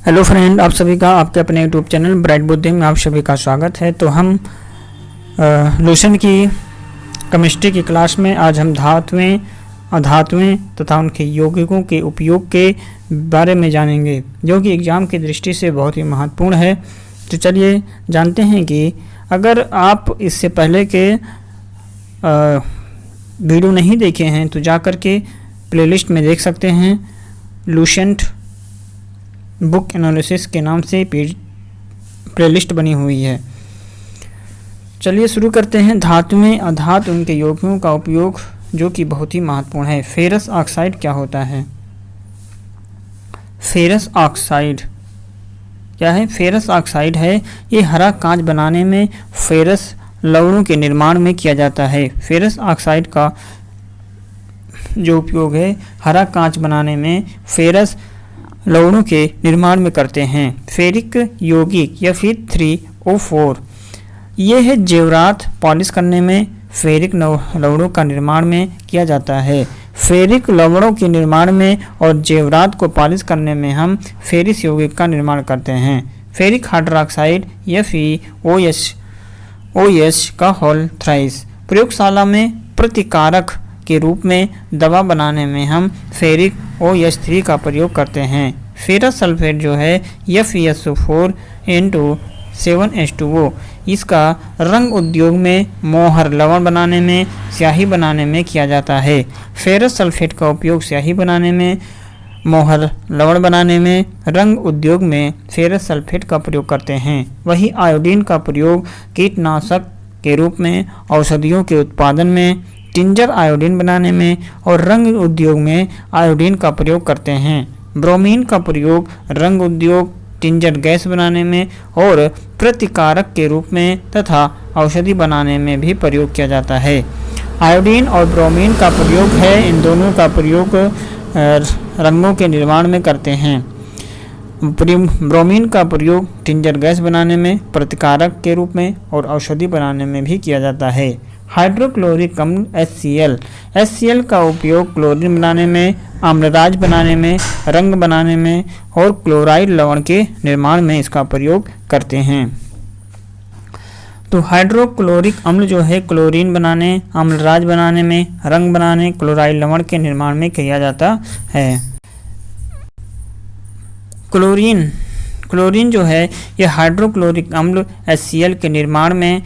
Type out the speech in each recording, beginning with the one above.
Hello friend, आप सभी का आपके अपने यूट्यूब चैनल ब्राइट बुद्धि में आप सभी का स्वागत है। तो हम लूसेंट की केमिस्ट्री की क्लास में आज हम धातुएं, अधातुएं तथा उनके यौगिकों के उपयोग के बारे में जानेंगे, जो कि एग्ज़ाम की दृष्टि से बहुत ही महत्वपूर्ण है। तो चलिए जानते हैं कि अगर आप इससे पहले के वीडियो नहीं देखे हैं तो जा कर के प्लेलिस्ट में देख सकते हैं। लूसेंट बुक एनालिसिस के नाम से प्लेलिस्ट बनी हुई है। चलिए शुरू करते हैं। धातुएं, अधातु, उनके यौगिकों का उपयोग जो कि बहुत ही महत्वपूर्ण है। फेरस ऑक्साइड क्या होता है? फेरस ऑक्साइड क्या है? फेरस ऑक्साइड है, ये हरा कांच बनाने में फेरस लवणों के निर्माण में किया जाता है। फेरस ऑक्साइड का जो उपयोग है हरा कांच बनाने में फेरस लवणों के निर्माण में करते हैं। फेरिक यौगिक या फिर 3O4 ये है जेवरात पॉलिश करने में फेरिक लवणों का निर्माण में किया जाता है। फेरिक लवणों के निर्माण में और जेवरात को पॉलिश करने में हम फेरिस यौगिक का निर्माण करते हैं। फेरिक हाइड्रोक्साइड या फिर OH का होल थ्राइस प्रयोगशाला में प्रतिकारक के रूप में दवा बनाने में हम फेरिक OH3 का प्रयोग करते हैं। फेरस सल्फेट जो है FeSO4 7H2O इसका रंग उद्योग में मोहर लवण बनाने में, स्याही बनाने में किया जाता है। फेरस सल्फेट का उपयोग स्याही बनाने में, मोहर लवण बनाने में, रंग उद्योग में फेरस सल्फेट का प्रयोग करते हैं। वही आयोडीन का प्रयोग कीटनाशक के रूप में, औषधियों के उत्पादन में, टिंजर आयोडीन बनाने में और रंग उद्योग में आयोडीन का प्रयोग करते हैं। ब्रोमीन का प्रयोग रंग उद्योग, टिंजर गैस बनाने में और प्रतिकारक के रूप में तथा औषधि बनाने में भी प्रयोग किया जाता है। आयोडीन और ब्रोमीन का प्रयोग है, इन दोनों का प्रयोग रंगों के निर्माण में करते हैं। ब्रोमीन का प्रयोग टिंजर गैस बनाने में, प्रतिकारक के रूप में और औषधि बनाने में भी किया जाता है। हाइड्रोक्लोरिक अम्ल HCl का उपयोग क्लोरीन बनाने में, आम्लराज बनाने में, रंग बनाने में और क्लोराइड लवण के निर्माण में इसका प्रयोग करते हैं। तो हाइड्रोक्लोरिक अम्ल जो है क्लोरीन बनाने, आम्लराज बनाने में, रंग बनाने, क्लोराइड लवण के निर्माण में किया जाता है। क्लोरीन जो है यह हाइड्रोक्लोरिक अम्ल HCl के निर्माण में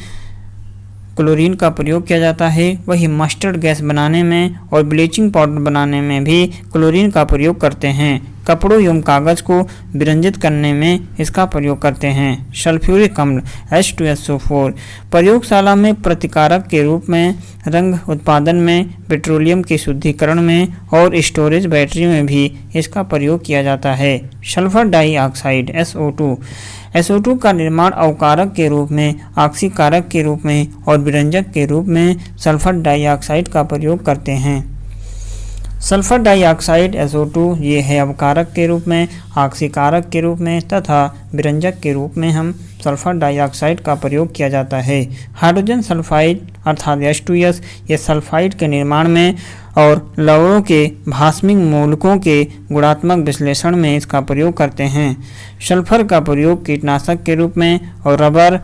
क्लोरीन का प्रयोग किया जाता है। वही मस्टर्ड गैस बनाने में और ब्लीचिंग पाउडर बनाने में भी क्लोरीन का प्रयोग करते हैं। कपड़ों एवं कागज़ को विरंजित करने में इसका प्रयोग करते हैं। सल्फ्यूरिक अम्ल H2SO4 प्रयोगशाला में प्रतिकारक के रूप में, रंग उत्पादन में, पेट्रोलियम के शुद्धिकरण में और स्टोरेज बैटरी में भी इसका प्रयोग किया जाता है। सल्फर डाइऑक्साइड SO2 का निर्माण अवकारक के रूप में, ऑक्सीकारक के रूप में और विरंजक के रूप में सल्फर डाइऑक्साइड का प्रयोग करते हैं। सल्फर डाइऑक्साइड SO2 ये है अवकारक के रूप में, ऑक्सीकारक के रूप में तथा विरंजक के रूप में हम सल्फर डाइऑक्साइड का प्रयोग किया जाता है। हाइड्रोजन सल्फाइड अर्थात H2S ये सल्फाइड के निर्माण में और लवणों के भास्मिक मूलकों के गुणात्मक विश्लेषण में इसका प्रयोग करते हैं। सल्फर का प्रयोग कीटनाशक के रूप में और रबर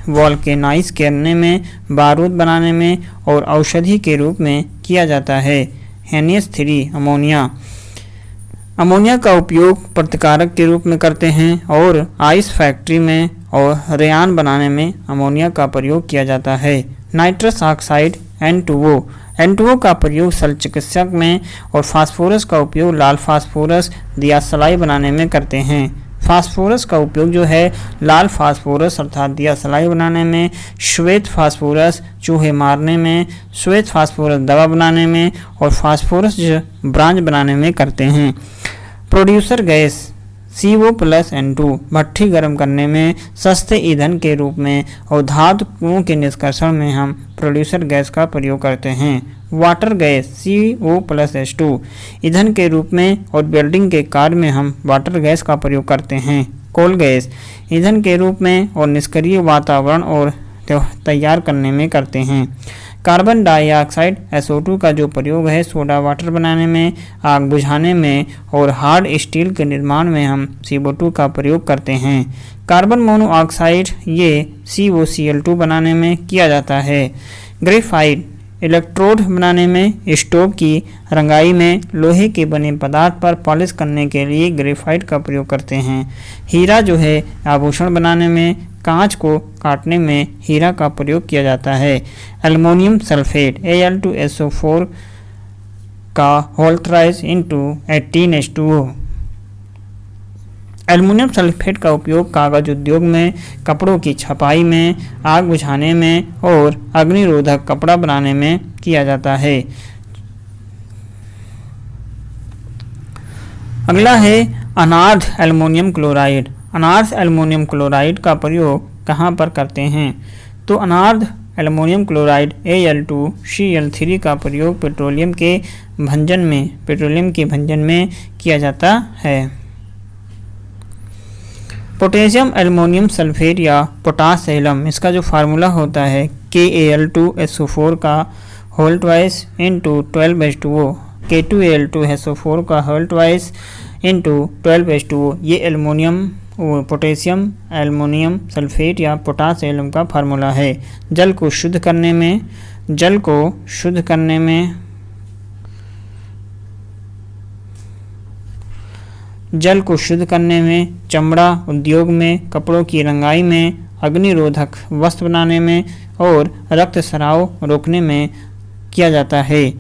वोल्केनाइज करने में, बारूद बनाने में और औषधि के रूप में किया जाता है। NH3 अमोनिया का उपयोग प्रतिकारक के रूप में करते हैं और आइस फैक्ट्री में और रेयान बनाने में अमोनिया का प्रयोग किया जाता है। नाइट्रस ऑक्साइड N2O का प्रयोग शल्य चिकित्सक में और फास्फोरस का उपयोग लाल फास्फोरस दियासलाई बनाने में करते हैं। फास्फोरस का उपयोग जो है लाल फास्फोरस अर्थात दियासलाई बनाने में, श्वेत फास्फोरस चूहे मारने में, श्वेत फास्फोरस दवा बनाने में और फास्फोरस ब्रांज बनाने में करते हैं। प्रोड्यूसर गैस CO+N2 भट्ठी गर्म करने में, सस्ते ईंधन के रूप में और धातुओं के निष्कर्षण में हम प्रोड्यूसर गैस का प्रयोग करते हैं। वाटर गैस CO+H2 ईंधन के रूप में और वेल्डिंग के कार्य में हम वाटर गैस का प्रयोग करते हैं। कोल गैस ईंधन के रूप में और निष्क्रिय वातावरण और तैयार करने में करते हैं। कार्बन डाइऑक्साइड SO2 का जो प्रयोग है सोडा वाटर बनाने में, आग बुझाने में और हार्ड स्टील के निर्माण में हम CO2 का प्रयोग करते हैं। कार्बन मोनोऑक्साइड ये COCl2 बनाने में किया जाता है। ग्रेफाइट इलेक्ट्रोड बनाने में, स्टोव की रंगाई में, लोहे के बने पदार्थ पर पॉलिश करने के लिए ग्रेफाइट का प्रयोग करते हैं। हीरा जो है आभूषण बनाने में, कांच को काटने में हीरा का प्रयोग किया जाता है। एल्युमिनियम सल्फेट Al2SO4 का whole thrice into 18H2O। Aluminium sulphate का उपयोग कागज उद्योग में, कपड़ों की छपाई में, आग बुझाने में और अग्निरोधक कपड़ा बनाने में किया जाता है। अगला है अनार्ध एल्युमिनियम क्लोराइड। अनार्ध एल्युमिनियम क्लोराइड का प्रयोग कहाँ पर करते हैं? तो अनार्ध एल्युमिनियम क्लोराइड Al2Cl3 का प्रयोग पेट्रोलियम के भंजन में किया जाता है। पोटेशियम एल्युमिनियम सल्फेट या पोटास एलम, इसका जो फार्मूला होता है KAl2SO4 का whole twice into 12H2O, K2Al2SO4 का होल ट्वाइस इंटू 12H2O। ये पोटेशियम एल्युमिनियम सल्फेट या पोटास एलम का फार्मूला है। जल को शुद्ध करने में, चमड़ा उद्योग में, कपड़ों की रंगाई में, अग्निरोधक वस्त्र बनाने में और रक्तस्राव रोकने में किया जाता है।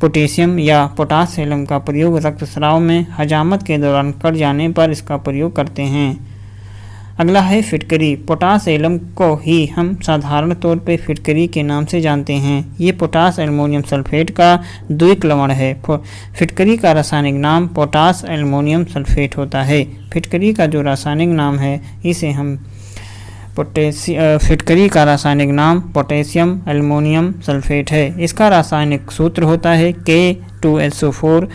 पोटेशियम या पोटास एलम का प्रयोग रक्तस्राव में हजामत के दौरान कट जाने पर इसका प्रयोग करते हैं। अगला है फिटकरी। पोटास एलम को ही हम साधारण तौर पे फिटकरी के नाम से जानते हैं। ये पोटास एल्युमिनियम सल्फेट का द्विक लवण है। फिटकरी का रासायनिक नाम पोटास एल्युमिनियम सल्फेट होता है। फिटकरी का जो रासायनिक नाम है इसे हम फिटकरी का रासायनिक नाम पोटेशियम एल्युमिनियम सल्फेट है। इसका रासायनिक सूत्र होता है K2SO4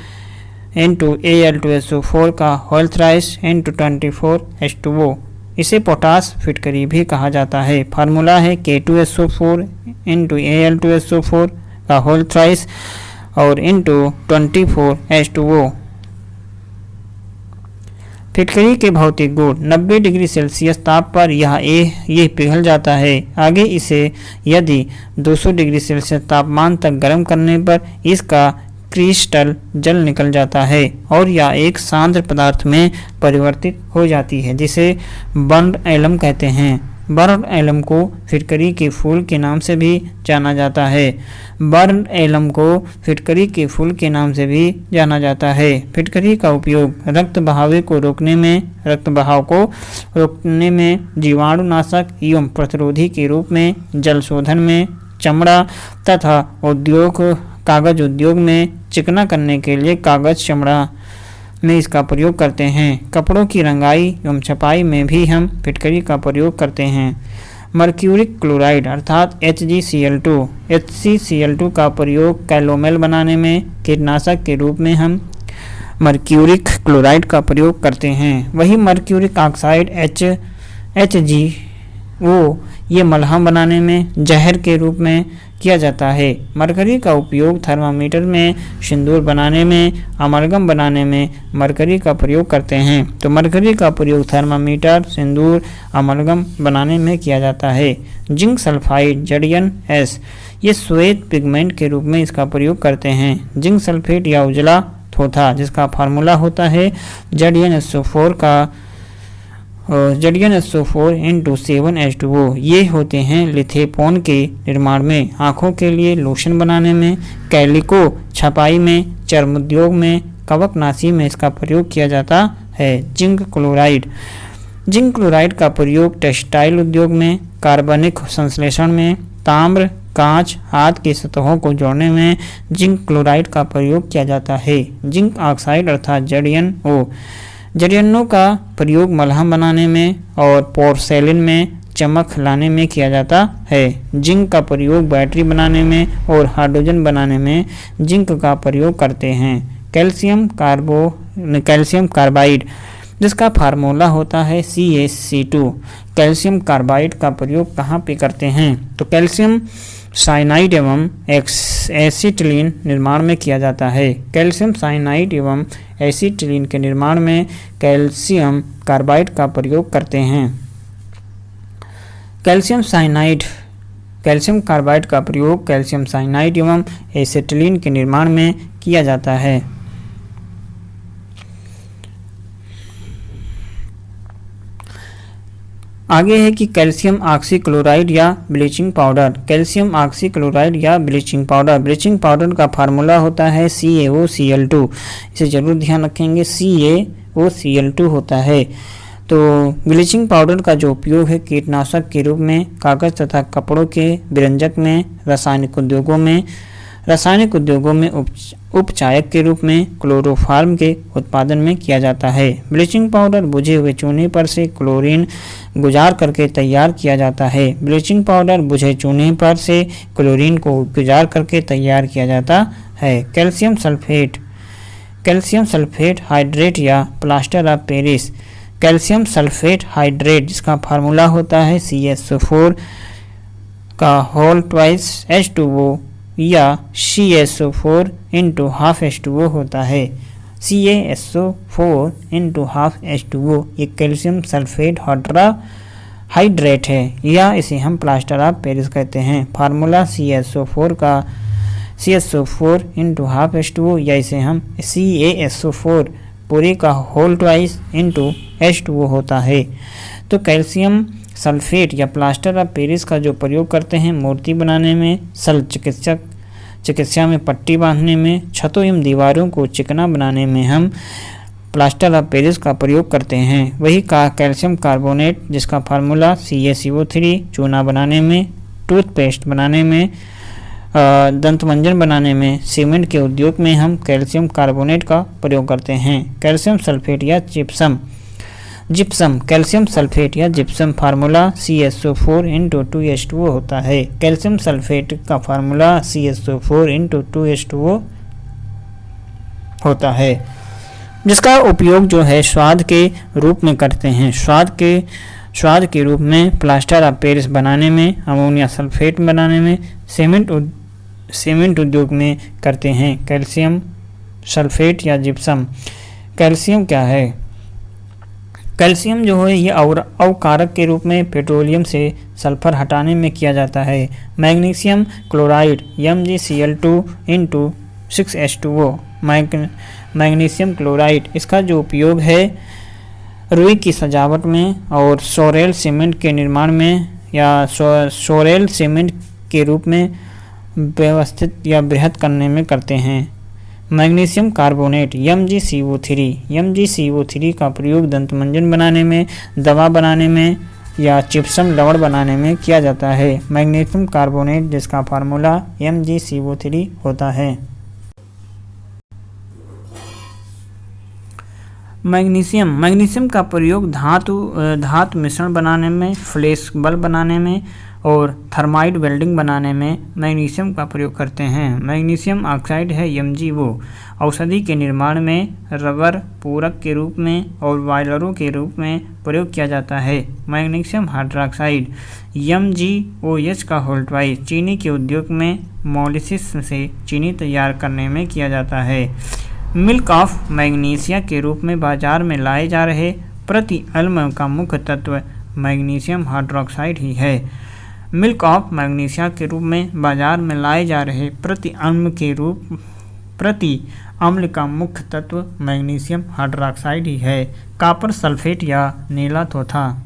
इंटू Al2SO4 का होल थ्राइस इंटू 24H2O। इसे पोटास फिटकरी भी कहा जाता है। फार्मूला है K2SO4 इंटू Al2SO4 का होल थ्राइस और इंटू 24H2O। फिटकरी के भौतिक गुण 90 डिग्री सेल्सियस ताप पर यह पिघल जाता है। आगे इसे यदि 200 डिग्री सेल्सियस तापमान तक गर्म करने पर इसका क्रिस्टल जल निकल जाता है और यह एक सांद्र पदार्थ में परिवर्तित हो जाती है, जिसे बर्न्ड एलम कहते हैं। बर्न्ड एलम को फिटकरी के फूल के नाम से भी जाना जाता है। बर्न्ड एलम को फिटकरी के फूल के नाम से भी जाना जाता है। फिटकरी का उपयोग रक्त बहाव को रोकने में, जीवाणुनाशक एवं प्रतिरोधी के रूप में, जल शोधन में, चमड़ा तथा कागज उद्योग में चिकना करने के लिए कागज चमड़ा में इसका प्रयोग करते हैं। कपड़ों की रंगाई एवं छपाई में भी हम फिटकरी का प्रयोग करते हैं। मर्क्यूरिक क्लोराइड अर्थात HgCl2 का प्रयोग कैलोमेल बनाने में, कीटनाशक के रूप में हम मर्क्यूरिक क्लोराइड का प्रयोग करते हैं। वही मर्क्यूरिक ऑक्साइड HgO ये मलहम बनाने में, जहर के रूप में किया जाता है। मरकरी का उपयोग थर्मामीटर में, सिंदूर बनाने में, अमलगम बनाने में मरकरी का प्रयोग करते हैं। तो मरकरी का प्रयोग थर्मामीटर, सिंदूर, अमलगम बनाने में किया जाता है। जिंक सल्फाइड ZnS ये श्वेत पिगमेंट के रूप में इसका प्रयोग करते हैं। जिंक सल्फेट या उजला थोथा, जिसका फार्मूला होता है ZnSO4 इंटू 7H2O। ये होते हैं लिथेपोन के निर्माण में, आँखों के लिए लोशन बनाने में, कैलिको छपाई में, चर्म उद्योग में, कवकनाशी में इसका प्रयोग किया जाता है। जिंक क्लोराइड का प्रयोग टेक्सटाइल उद्योग में, कार्बनिक संश्लेषण में, ताम्र, कांच, हाथ की सतहों को जोड़ने में जिंक क्लोराइड का प्रयोग किया जाता है। जिंक ऑक्साइड अर्थात ZnO का प्रयोग मलहम बनाने में और पोर्सेलिन में चमक लाने में किया जाता है। जिंक का प्रयोग बैटरी बनाने में और हाइड्रोजन बनाने में जिंक का प्रयोग करते हैं। कैल्शियम कार्बाइड जिसका फार्मूला होता है CaC2। कैल्शियम कार्बाइड का प्रयोग कहाँ पे करते हैं? तो कैल्शियम साइनाइड एवं एसिटिलीन निर्माण में किया जाता है। कैल्शियम साइनाइड एवं एसिटिलीन के निर्माण में कैल्शियम कार्बाइड का प्रयोग करते हैं। कैल्शियम कार्बाइड का प्रयोग कैल्शियम साइनाइड एवं एसिटिलीन के निर्माण में किया जाता है। आगे है कि कैल्शियम ऑक्सीक्लोराइड या ब्लीचिंग पाउडर। कैल्शियम ऑक्सीक्लोराइड या ब्लीचिंग पाउडर का फार्मूला होता है CaOCl2। इसे जरूर ध्यान रखेंगे, CaOCl2 होता है। तो ब्लीचिंग पाउडर का जो उपयोग है कीटनाशक के रूप में, कागज तथा कपड़ों के विरंजक में, रासायनिक उद्योगों में उपचायक के रूप में, क्लोरोफार्म के उत्पादन में किया जाता है। ब्लीचिंग पाउडर बुझे हुए चूने पर से क्लोरीन गुजार करके तैयार किया जाता है। ब्लीचिंग पाउडर बुझे चूने पर से क्लोरीन को गुजार करके तैयार किया जाता है। कैल्शियम सल्फेट हाइड्रेट या plaster of Paris. Calcium sulphate hydrate जिसका फार्मूला होता है CaSO4 का होल ट्वाइस H2O या CaSO4 इंटू हाफ H2O होता है। CaSO4 इंटू हाफ H2O ये कैल्शियम सल्फेट हाइड्रेट है या इसे हम प्लास्टर ऑफ पेरिस कहते हैं। Formula CaSO4 into half H2O या इसे हम CaSO4 पूरे का होल ट्वाइस इंटू H2O होता है। तो कैल्शियम सल्फेट या प्लास्टर ऑफ पेरिस का जो प्रयोग करते हैं मूर्ति बनाने में, शल्य चिकित्सा में पट्टी बांधने में, छतों एवं दीवारों को चिकना बनाने में हम प्लास्टर ऑफ पेरिस का प्रयोग करते हैं। वही का कैल्शियम कार्बोनेट जिसका फार्मूला CaCO3 चूना बनाने में, टूथपेस्ट बनाने में, दंतमंजन बनाने में, सीमेंट के उद्योग में हम कैल्शियम कार्बोनेट का प्रयोग करते हैं। कैल्शियम सल्फेट या कैल्शियम सल्फेट या gypsum formula CaSO4 into 2H2O होता है। कैल्शियम सल्फेट का फार्मूला CaSO4 इंटू 2H2O होता है, जिसका उपयोग जो है स्वाद के रूप में करते हैं। स्वाद के रूप में प्लास्टर ऑफ पेरिस बनाने में, अमोनिया सल्फेट बनाने में, सीमेंट उद्योग में करते हैं। कैल्शियम सल्फेट या जिप्सम। कैल्शियम क्या है? कैल्शियम जो है ये अवकारक के रूप में पेट्रोलियम से सल्फर हटाने में किया जाता है। Magnesium chloride MgCl2 into 6H2O। Magnesium chloride इसका जो उपयोग है रुई की सजावट में और सोरेल सीमेंट के निर्माण में या सोरेल सीमेंट के रूप में व्यवस्थित या बृहद करने में करते हैं। मैग्नीशियम कार्बोनेट MgCO3 का प्रयोग दंतमंजन बनाने में, दवा बनाने में या चिप्सम लवण बनाने में किया जाता है। मैग्नीशियम कार्बोनेट जिसका फार्मूला MgCO3 होता है। मैग्नीशियम का प्रयोग धातु मिश्रण बनाने में, फ्लैश बल्ब बनाने में और थर्माइट वेल्डिंग बनाने में मैग्नीशियम का प्रयोग करते हैं। मैग्नीशियम ऑक्साइड है MgO औषधि के निर्माण में, रबर पूरक के रूप में और बॉयलरों के रूप में प्रयोग किया जाता है। मैग्नीशियम हाइड्रोक्साइड MgOH का होल ट्वाइस चीनी के उद्योग में मोलिसिस से चीनी तैयार करने में किया जाता है। मिल्क ऑफ मैग्नीशिया के रूप में बाजार में लाए जा रहे प्रति अम्ल का मुख्य तत्व मैग्नीशियम हाइड्रोक्साइड ही है। मिल्क ऑफ मैग्नीशिया के रूप में बाजार में लाए जा रहे प्रति अम्ल का मुख्य तत्व मैग्नीशियम हाइड्रोक्साइड ही है। कॉपर सल्फेट या नीला थोथा।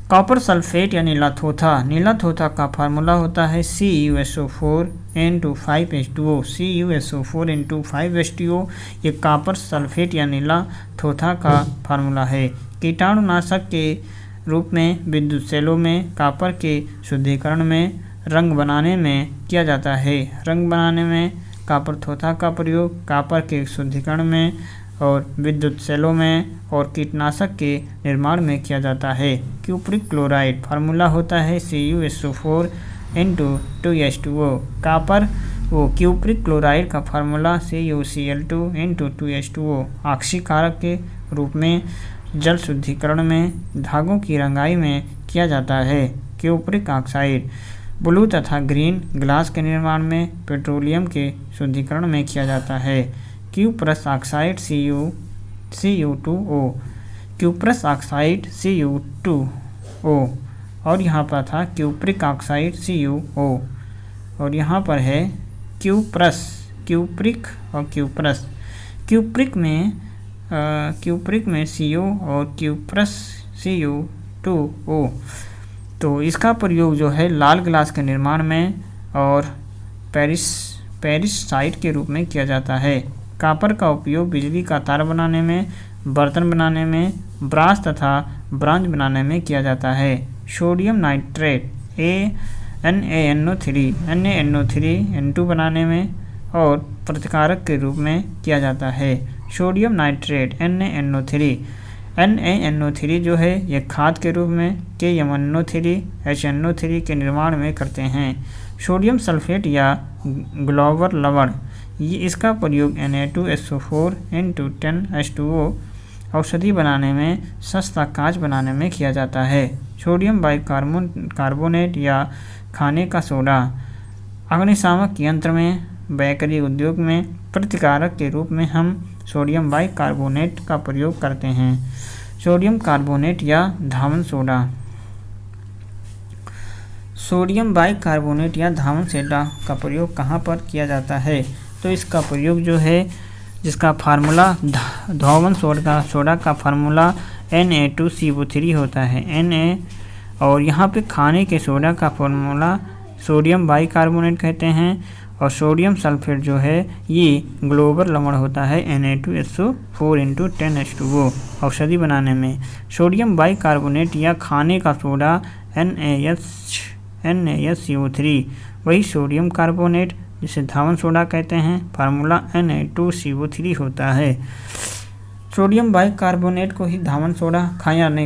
कॉपर सल्फेट या नीला थोथा का फार्मूला होता है CuSO4 इंटू 5H2O। ये कॉपर सल्फेट या नीला थोथा का फार्मूला है। कीटाणुनाशक के रूप में विद्युत सेलों में, कॉपर के शुद्धिकरण में, रंग बनाने में किया जाता है। रंग बनाने में कॉपर थोथा का प्रयोग कॉपर के शुद्धिकरण में और विद्युत सेलों में और कीटनाशक के निर्माण में किया जाता है। क्यूप्रिक क्लोराइड फार्मूला होता है CuSO4 into 2H2O। Cupric chloride का फार्मूला CuCl2 इंटू 2H2O। ऑक्सीकारक के रूप में जल शुद्धिकरण में, धागों की रंगाई में किया जाता है। क्यूप्रिक ऑक्साइड ब्लू तथा ग्रीन ग्लास के निर्माण में पेट्रोलियम के शुद्धिकरण में किया जाता है। Cuprous oxide Cu2O, cuprous oxide Cu2O, और यहाँ पर था क्यूप्रिक ऑक्साइड CuO, और यहाँ पर है क्यूप्रिक और क्यूप्रस। क्यूप्रिक में CO और क्यूप्रस Cu2O। तो इसका प्रयोग जो है लाल ग्लास के निर्माण में और पेरिसाइट के रूप में किया जाता है। कॉपर का उपयोग बिजली का तार बनाने में, बर्तन बनाने में, ब्रास तथा ब्रॉन्ज बनाने में किया जाता है। सोडियम नाइट्रेट NaNO3 बनाने में और प्रतिकारक के रूप में किया जाता है। सोडियम नाइट्रेट NaNO3 जो है यह खाद के रूप में KMNO3 के निर्माण में करते हैं। सोडियम सल्फेट या ग्लोबल लवण, ये इसका प्रयोग Na2SO4 औषधि बनाने में, सस्ता कांच बनाने में किया जाता है। सोडियम बाइकार्बोनेट या खाने का सोडा अग्निशामक यंत्र में, बेकरी उद्योग में प्रतिकारक के रूप में हम सोडियम बाइकार्बोनेट का प्रयोग करते हैं। सोडियम कार्बोनेट या धावन सोडा, सोडियम बाइकार्बोनेट या धावन सोडा का प्रयोग कहाँ पर किया जाता है? तो इसका प्रयोग जो है, जिसका फार्मूला धावन सोडा का फार्मूला Na2CO3 होता है, Na, और यहाँ पे खाने के सोडा का फार्मूला सोडियम बाइकार्बोनेट कहते हैं, और सोडियम सल्फेट जो है ये ग्लोबल लवण होता है Na2SO4 औषधि बनाने में। सोडियम बाइकार्बोनेट या खाने का सोडा NaSCO3 वही सोडियम कार्बोनेट जिसे धावन सोडा कहते हैं, फार्मूला Na2CO3 होता है। सोडियम बाइकार्बोनेट को ही धावन सोडा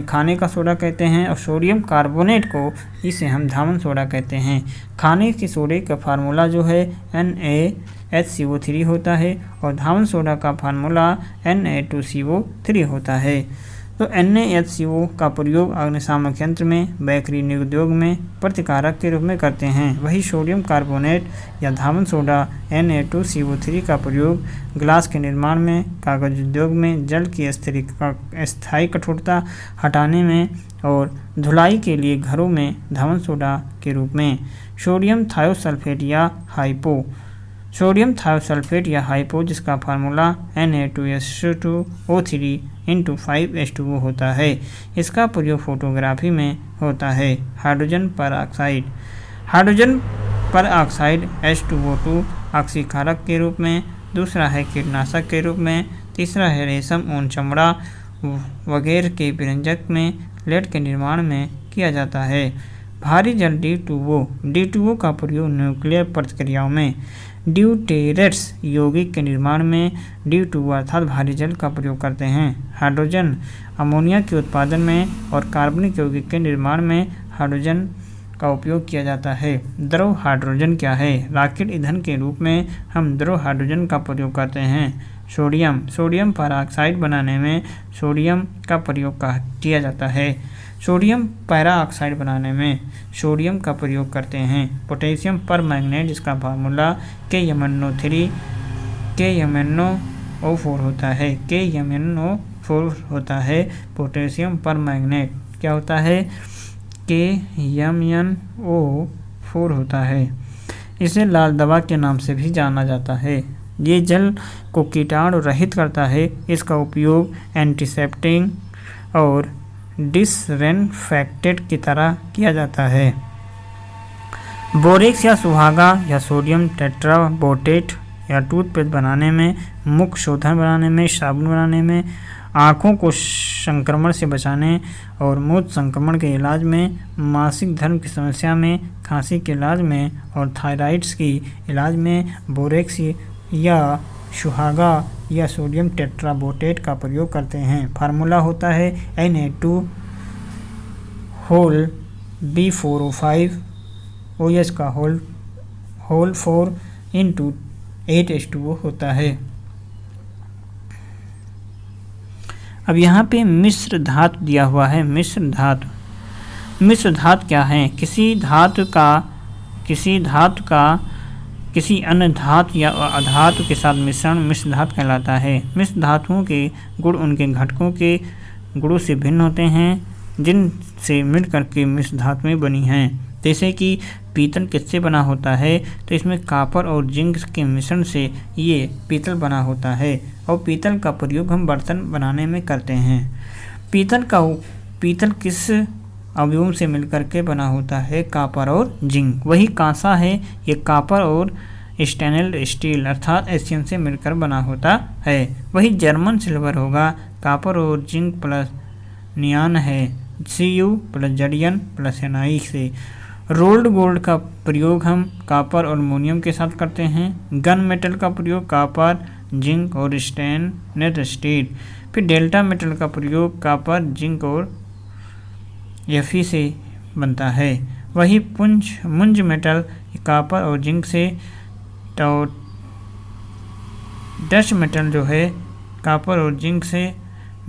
खाने का सोडा कहते हैं, और सोडियम कार्बोनेट को इसे हम धावन सोडा कहते हैं। खाने के सोडे का फार्मूला जो है NaSCO3 होता है, और धावन सोडा का फार्मूला Na2CO3 होता है। तो NaHCO का प्रयोग अग्निशामक यंत्र में, बेकरी उद्योग में प्रतिकारक के रूप में करते हैं। वही सोडियम कार्बोनेट या धावन सोडा Na2CO3 का प्रयोग ग्लास के निर्माण में, कागज उद्योग में, जल की स्थायी कठोरता हटाने में और धुलाई के लिए घरों में धावन सोडा के रूप में। सोडियम थायोसल्फेट या हाइपो जिसका फार्मूला Na2SO2O3 × 5H2O होता है। इसका प्रयोग फोटोग्राफी में होता है। हाइड्रोजन पर ऑक्साइड H2O2 ऑक्सीकारक के रूप में, दूसरा है कीटनाशक के रूप में, तीसरा है रेशम, ऊन, चमड़ा वगैरह के विरंजक में, लेड के निर्माण में किया जाता है। भारी जल D2O का प्रयोग न्यूक्लियर प्रतिक्रियाओं में, ड्यूटेरेट्स यौगिक के निर्माण में D2O अर्थात भारी जल का प्रयोग करते हैं। हाइड्रोजन अमोनिया के उत्पादन में और कार्बनिक यौगिक के निर्माण में हाइड्रोजन का उपयोग किया जाता है। द्रव हाइड्रोजन क्या है? रॉकेट ईंधन के रूप में हम द्रव हाइड्रोजन का प्रयोग करते हैं। सोडियम पेरोक्साइड बनाने में सोडियम का प्रयोग किया जाता है। सोडियम पेरोक्साइड बनाने में सोडियम का प्रयोग करते हैं। पोटेशियम परमैंगनेट जिसका फार्मूला KMnO4 होता है। पोटेशियम परमैंगनेट क्या होता है? KMnO4 होता है। इसे लाल दवा के नाम से भी जाना जाता है। ये जल को कीटाणु रहित करता है। इसका उपयोग एंटीसेप्टिक और डिसइंफेक्टेंट की तरह किया जाता है। बोरेक्स या सुहागा या सोडियम टेट्राबोटेट या टूथपेस्ट बनाने में, मुख शोधन बनाने में, साबुन बनाने में, आँखों को संक्रमण से बचाने और मूत्र संक्रमण के इलाज में, मासिक धर्म की समस्या में, खांसी के इलाज में और थायराइड्स की इलाज में बोरेक्स या सुहागा या सोडियम टेट्राबोटेट का प्रयोग करते हैं। फार्मूला होता है Na2B4O5 OH का होल 4 × 8H2O होता है। अब यहाँ पे मिश्र धातु दिया हुआ है। मिश्र धातु क्या है? किसी धातु का किसी धातु का किसी अन्य धातु या अधातु के साथ मिश्रण मिश्र धातु कहलाता है। मिश्र धातुओं के गुण उनके घटकों के गुणों से भिन्न होते हैं जिनसे मिलकर के मिश्र धातुएं बनी हैं। जैसे कि पीतल किससे बना होता है, तो इसमें कॉपर और जिंक के मिश्रण से ये पीतल बना होता है और पीतल का प्रयोग हम बर्तन बनाने में करते हैं। पीतल किस अवयवों से मिलकर के बना होता है, कॉपर और जिंक। वही कांसा है, ये कॉपर और स्टेनलेस स्टील अर्थात एशियन से मिलकर बना होता है। वही जर्मन सिल्वर होगा, कॉपर और जिंक प्लस नियान है, Cu प्लस जडियन प्लस Ni से। रोल्ड गोल्ड का प्रयोग हम कॉपर और अमोनियम के साथ करते हैं। गन मेटल का प्रयोग कॉपर, जिंक और स्टेनलेस स्टील। फिर डेल्टा मेटल का प्रयोग कॉपर, जिंक और Fe से बनता है। वही मुंज मेटल कॉपर और जिंक से। तो डच मेटल जो है कॉपर और जिंक से।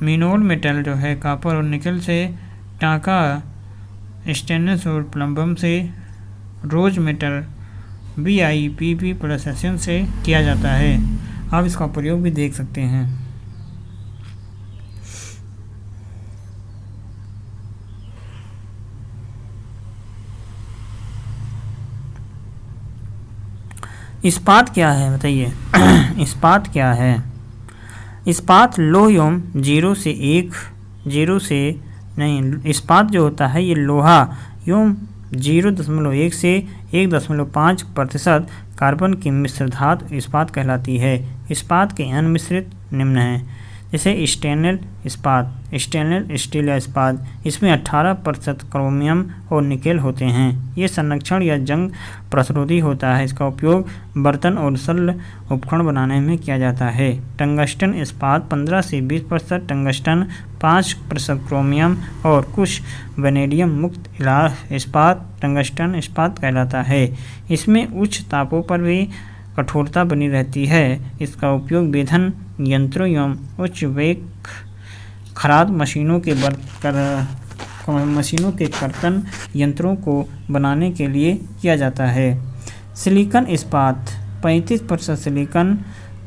मिनोल मेटल जो है कॉपर और निकल से। टांका स्टेनलेस और प्लम्बम से। रोज मेटल BiPp प्लस एशियन से किया जाता है। आप इसका प्रयोग भी देख सकते हैं। इस्पात क्या है बताइए। इस्पात क्या है? इस्पात लोह एवं इस्पात जो होता है ये लोहा एवं 0.1 से 1.5% कार्बन की मिश्र धातु इस्पात कहलाती है। इस्पात के अन्य मिश्रित निम्न हैं, जैसे स्टेनलेस स्टील या इस्पात। इसमें 18% क्रोमियम और निकेल होते हैं। ये संरक्षण या जंग प्रतिरोधी होता है। इसका उपयोग बर्तन और शल्य उपकरण बनाने में किया जाता है। टंगस्टन इस्पात 15 से 20% टंगस्टन, 5% क्रोमियम और कुछ वेनेडियम मुक्त इस्पात टंगस्टन इस्पात कहलाता है। इसमें उच्च तापों पर भी कठोरता बनी रहती है। इसका उपयोग वेधन यंत्रों एवं उच्च वेग खराद मशीनों के कर्तन यंत्रों को बनाने के लिए किया जाता है। सिलिकॉन इस्पात 35% सिलिकॉन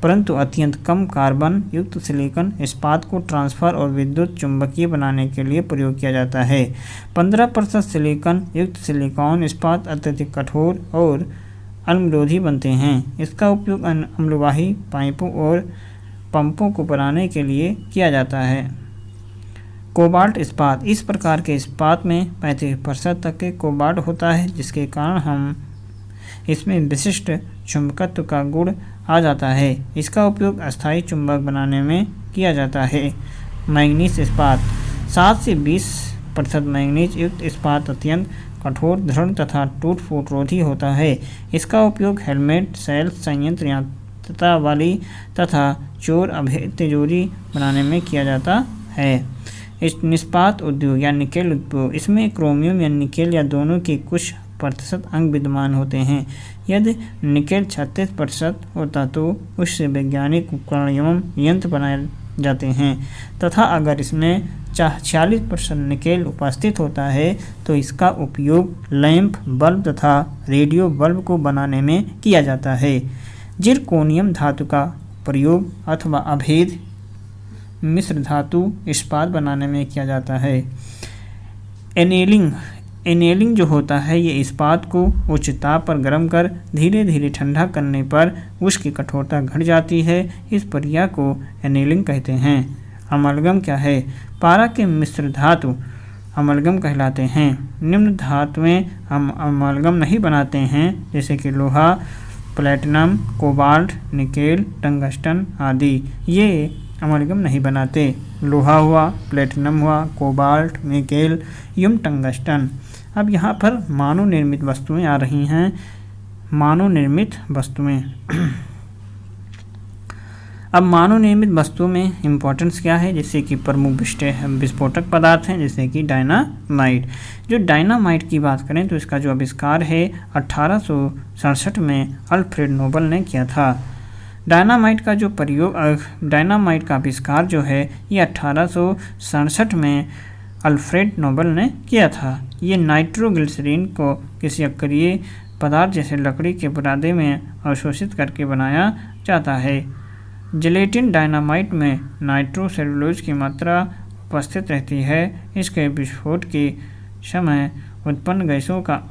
परंतु अत्यंत कम कार्बन युक्त सिलिकॉन इस्पात को ट्रांसफर और विद्युत चुंबकीय बनाने के लिए प्रयोग किया जाता है। 15% सिलिकॉन युक्त सिलिकॉन इस्पात अत्यधिक कठोर और अम्लरोधी बनते हैं। इसका उपयोग अम्लवाही पाइपों और पंपों को बनाने के लिए किया जाता है। कोबाल्ट इस्पात, इस प्रकार के इस्पात में 35% तक के कोबाल्ट होता है, जिसके कारण हम इसमें विशिष्ट चुंबकत्व का गुण आ जाता है। इसका उपयोग अस्थायी चुंबक बनाने में किया जाता है। मैंगनीज इस्पात 7 से 20% मैंगनीज युक्त इस्पात अत्यंत कठोर, दृढ़ तथा टूट फूट रोधी होता है। इसका उपयोग हेलमेट, सेल संयंत्र यांत्रिकता वाली तथा चोर अभेद्य तिजोरी बनाने में किया जाता है। इस निष्पात उद्योग या निकेल उद्योग, इसमें क्रोमियम या निकेल या दोनों के कुछ प्रतिशत अंग विद्यमान होते हैं। यदि निकेल 36% होता तो उससे वैज्ञानिक उपकरण एवं यंत्र बनाए जाते हैं तथा अगर इसमें 46% निकेल उपस्थित होता है तो इसका उपयोग लैंप, बल्ब तथा रेडियो बल्ब को बनाने में किया जाता है। जिरकोनियम धातु का प्रयोग अथवा अभेद मिश्र धातु इस्पात बनाने में किया जाता है। एनेलिंग जो होता है ये इस्पात को उच्च ताप पर गर्म कर धीरे धीरे ठंडा करने पर उसकी कठोरता घट जाती है। इस प्रक्रिया को एनेलिंग कहते हैं। अमलगम क्या है? पारा के मिश्र धातु अमलगम कहलाते हैं। निम्न धातुएं हम अमलगम नहीं बनाते हैं, जैसे कि लोहा, प्लेटिनम, कोबाल्ट, निकेल, टंगस्टन आदि। ये अमलगम नहीं बनाते। लोहा हुआ, प्लेटिनम हुआ, कोबाल्ट, निकेल एवं टंगस्टन। अब यहाँ पर मानव निर्मित वस्तुएं आ रही हैं। मानव निर्मित वस्तुएं अब मानव निर्मित वस्तुओं में इम्पोर्टेंस क्या है? जैसे कि प्रमुख विस्फोटक पदार्थ हैं, जैसे कि डायनामाइट। जो डायनामाइट की बात करें तो इसका जो आविष्कार है 1867 में अल्फ्रेड नोबल ने किया था। डायनामाइट का आविष्कार जो है ये 1867 में अल्फ्रेड नोबल ने किया था। ये नाइट्रोग्लिसरीन को किसी अक्रिय पदार्थ जैसे लकड़ी के बुरादे में अवशोषित करके बनाया जाता है। जिलेटिन डायनामाइट में नाइट्रोसेलुलोज की मात्रा उपस्थित रहती है। इसके विस्फोट के समय उत्पन्न गैसों का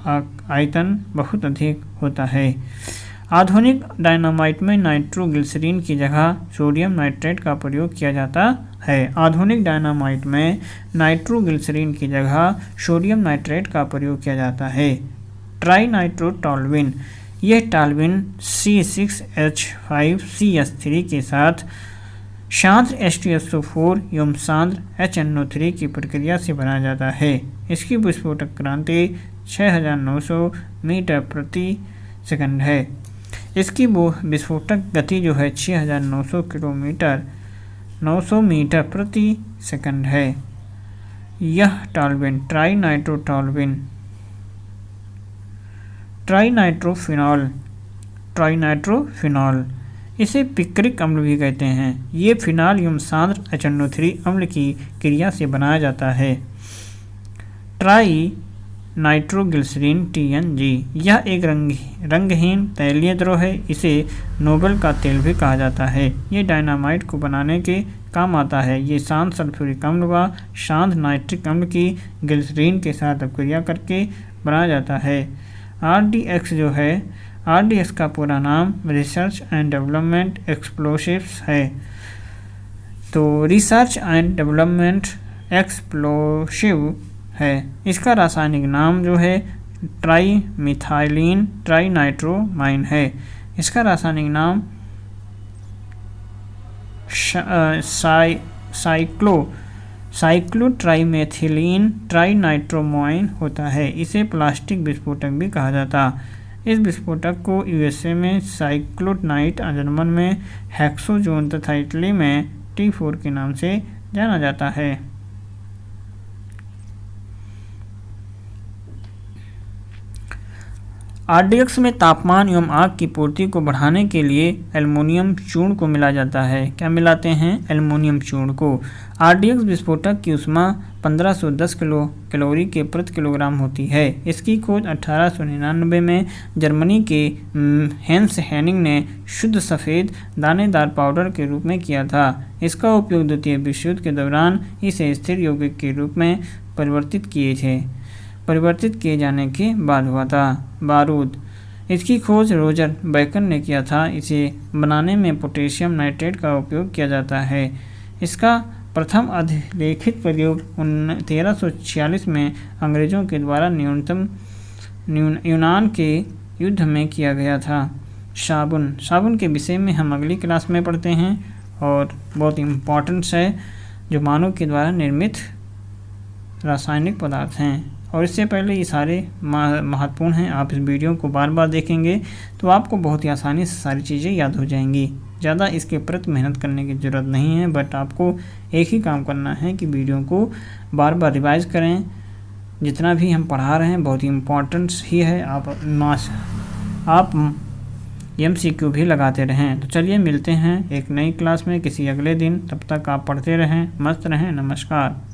आयतन बहुत अधिक होता है। आधुनिक डायनामाइट में नाइट्रोग्लिसरीन की जगह सोडियम नाइट्रेट का प्रयोग किया जाता है। आधुनिक डायनामाइट में नाइट्रोग्लिसरीन की जगह सोडियम नाइट्रेट का प्रयोग किया जाता है। ट्राइनाइट्रोटॉल्यूइन, यह टॉल्यूइन C6H5CH3 के साथ सांद्र H2SO4 एवं सांद्र HNO3 की प्रक्रिया से बनाया जाता है। इसकी विस्फोटक क्रांति 6900 मीटर प्रति सेकंड है। इसकी विस्फोटक गति जो है 6900 मीटर प्रति सेकंड है। यह टॉल्यूइन ट्राइनाइट्रोफिनॉल, इसे पिक्रिक अम्ल भी कहते हैं। ये फिनॉल एवं सांद्र HNO3 अम्ल की क्रिया से बनाया जाता है। ट्राई नाइट्रोग्लिसरीन TNG, यह एक रंगहीन तैलीय द्रव है। इसे नोबल का तेल भी कहा जाता है। ये डायनामाइट को बनाने के काम आता है। ये शांत सल्फ्यूरिक अम्ल व शांत नाइट्रिक अम्ल की ग्लिसरीन के साथ अपक्रिया करके बनाया जाता है। RDX जो है, RDX का पूरा नाम रिसर्च एंड डेवलपमेंट एक्सप्लोसिव्स है। तो रिसर्च एंड डेवलपमेंट एक्सप्लोसिव है। इसका रासायनिक नाम जो है ट्राईमिथाइलिन ट्राइनाइट्रोमाइन है। इसका रासायनिक नाम साइक्लोट्राइमेथिलीन ट्राइनाइट्रोमाइन होता है। इसे प्लास्टिक विस्फोटक भी कहा जाता। इस विस्फोटक को USA में साइक्लोनाइट, जर्मन में हेक्सोजोन तथा इटली में T4 के नाम से जाना जाता है। RDX में तापमान एवं आग की पूर्ति को बढ़ाने के लिए एल्युमिनियम चूर्ण को मिलाया जाता है। क्या मिलाते हैं? एल्युमिनियम चूर्ण को। RDX विस्फोटक की ऊष्मा 1510 कैलोरी के प्रति किलोग्राम होती है। इसकी खोज 1899 में जर्मनी के हेंस हेनिंग ने शुद्ध सफ़ेद दानेदार पाउडर के रूप में किया था। इसका उपयोग द्वितीय विश्व युद्ध के दौरान इसे स्थिर यौगिक के रूप में परिवर्तित किए जाने के बाद हुआ था। बारूद, इसकी खोज रोजर बेकन ने किया था। इसे बनाने में पोटेशियम नाइट्रेट का उपयोग किया जाता है। इसका प्रथम अधिलेखित प्रयोग 1346 में अंग्रेजों के द्वारा यूनान के युद्ध में किया गया था। साबुन के विषय में हम अगली क्लास में पढ़ते हैं और बहुत इम्पॉर्टेंट है, जो मानव के द्वारा निर्मित रासायनिक पदार्थ हैं। और इससे पहले ये सारे महत्वपूर्ण हैं। आप इस वीडियो को बार बार देखेंगे तो आपको बहुत ही आसानी से सारी चीज़ें याद हो जाएंगी। ज़्यादा इसके प्रति मेहनत करने की ज़रूरत नहीं है, बट आपको एक ही काम करना है कि वीडियो को बार बार रिवाइज़ करें। जितना भी हम पढ़ा रहे हैं बहुत ही इम्पोर्टेंट ही है। आप MCQ भी लगाते रहें। तो चलिए मिलते हैं एक नई क्लास में किसी अगले दिन। तब तक आप पढ़ते रहें, मस्त रहें। नमस्कार।